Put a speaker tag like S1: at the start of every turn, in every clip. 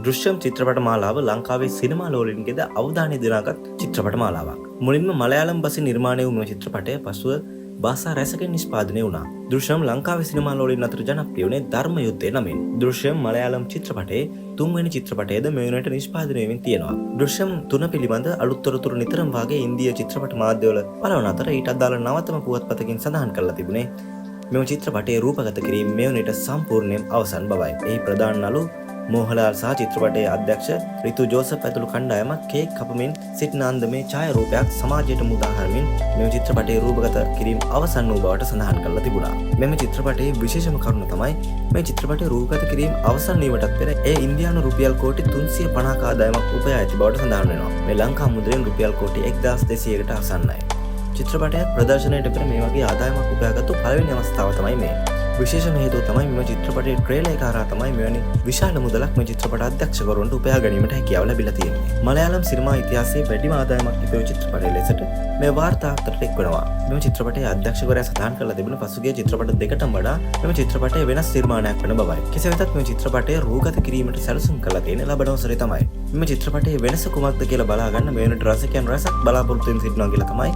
S1: දෘශ්‍යම් චිත්‍රපට මාලාව ලංකාවේ සිනමා ලෝලීන්ගේද අවධානය දිනාගත් චිත්‍රපට මාලාවක්. මුලින්ම මලයාලම් බසින් නිර්මාණය වූ මෙම චිත්‍රපටය පසුව භාෂා රැසකින් නිෂ්පාදනය වුණා. දෘශ්‍යම් ලංකාවේ සිනමා ලෝලීන් අතර ජනප්‍රිය වුණේ ධර්ම යුද්ධය නමින්. දෘශ්‍යම් මලයාලම් චිත්‍රපටයේ තුන්වෙනි චිත්‍රපටයද මේ වෙනට නිෂ්පාදනය වෙමින් තියෙනවා. දෘශ්‍යම් 3 පිළිබඳ අලුත් තොරතුරු නිතරම වාගේ ඉන්දියා චිත්‍රපට මාධ්‍යවල පළවන අතර ඊට අදාළ නවතම පුවත්පතකින් සඳහන් කරලා තිබුණේ මෙම චිත්‍රපටයේ රූපගත කිරීම මේ වෙනට සම්පූර්ණයෙන් අවසන් බවයි. එහි ප්‍රධාන නළු මෝහලාල් සහ චිත්‍රපටයේ අධ්‍යක්ෂ රිතු ජෝසප් ඇතුළු කණ්ඩායමක් කේක් කපමින් සිටින අන්දමේ ඡායාරූපයක් සමාජයට මුදා හරිමින් මෙම චිත්‍රපටයේ රූපගත කිරීම අවසන් වූ බවට සඳහන් කරලා තිබුණා. මෙම චිත්‍රපටයේ විශේෂම කරුණ තමයි මේ චිත්‍රපටයේ රූපගත කිරීම අවසන් වීමටත් පෙර එය ඉන්දියානු රුපියල් කෝටි 350ක ආදායමක් උපයා ඇති බවට සඳහන් වෙනවා. මේ ලංකා මුද්‍රෙන් රුපියල් කෝටි 1200කට ආසන්නයි. චිත්‍රපටයත් ප්‍රදර්ශනයට පෙර මේ වගේ ආදායමක් උපයාගත්තු පළවෙනි අවස්ථාව තමයි මේ. විශේෂම හේතුව තමයි මෙම චිත්‍රපටයේ ට්‍රේලර් එක හරහා තමයි මෙවැනි විශාල මුදලක් මේ චිත්‍රපට අධ්‍යක්ෂකවරුන්ට උපයා ගැනීමට හැකියාව ලැබිලා තියෙන්නේ. මලයාලම් සිනමා ඉතිහාසයේ වැඩිම ආදායමක් තිබෙන චිත්‍රපටය ලෙසට මේ වාර්තා අතරට එක් වෙනවා. මෙම චිත්‍රපටයේ අධ්‍යක්ෂකවරයා සඳහන් කරලා තිබෙන පසුගිය චිත්‍රපට දෙකටම වඩා මෙම චිත්‍රපටය වෙනස් නිර්මාණයක් වන බවයි. කෙසේ වෙතත් මේ චිත්‍රපටය රූගත කිරීමට සැලසුම් කරලා තියෙන ලබන වසරේ තමයි. මෙම චිත්‍රපටයේ වෙනස කුමක්ද කියලා බලා ගන්න මේ වෙනට රසිකයන් රසක් බලාපොරොත්තු වෙමින් සිටිනවා කියලා තමයි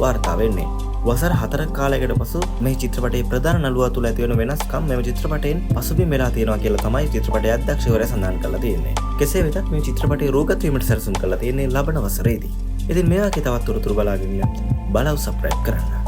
S1: වාර්තා වෙන්නේ. වසර 4ක කාලයකට පසු මේ චිත්‍රපටයේ ප්‍රධාන නළුවා තුළ ඇති වෙන වෙනස්කම් මෙම චිත්‍රපටයෙන් පසුබිම් වෙලා තියෙනවා කියලා තමයි චිත්‍රපටයේ අධ්‍යක්ෂකවරයා සඳහන් කරලා තියෙන්නේ. කෙසේ වෙතත් මේ චිත්‍රපටයේ රූගත වීමට සැලසුම් කරලා තියෙන්නේ ලබන වසරේදී. ඉතින් මේ වගේ තවත් තොරතුරු බලාගෙන බලව සබ්ස්ක්‍රයිබ් කරන්න.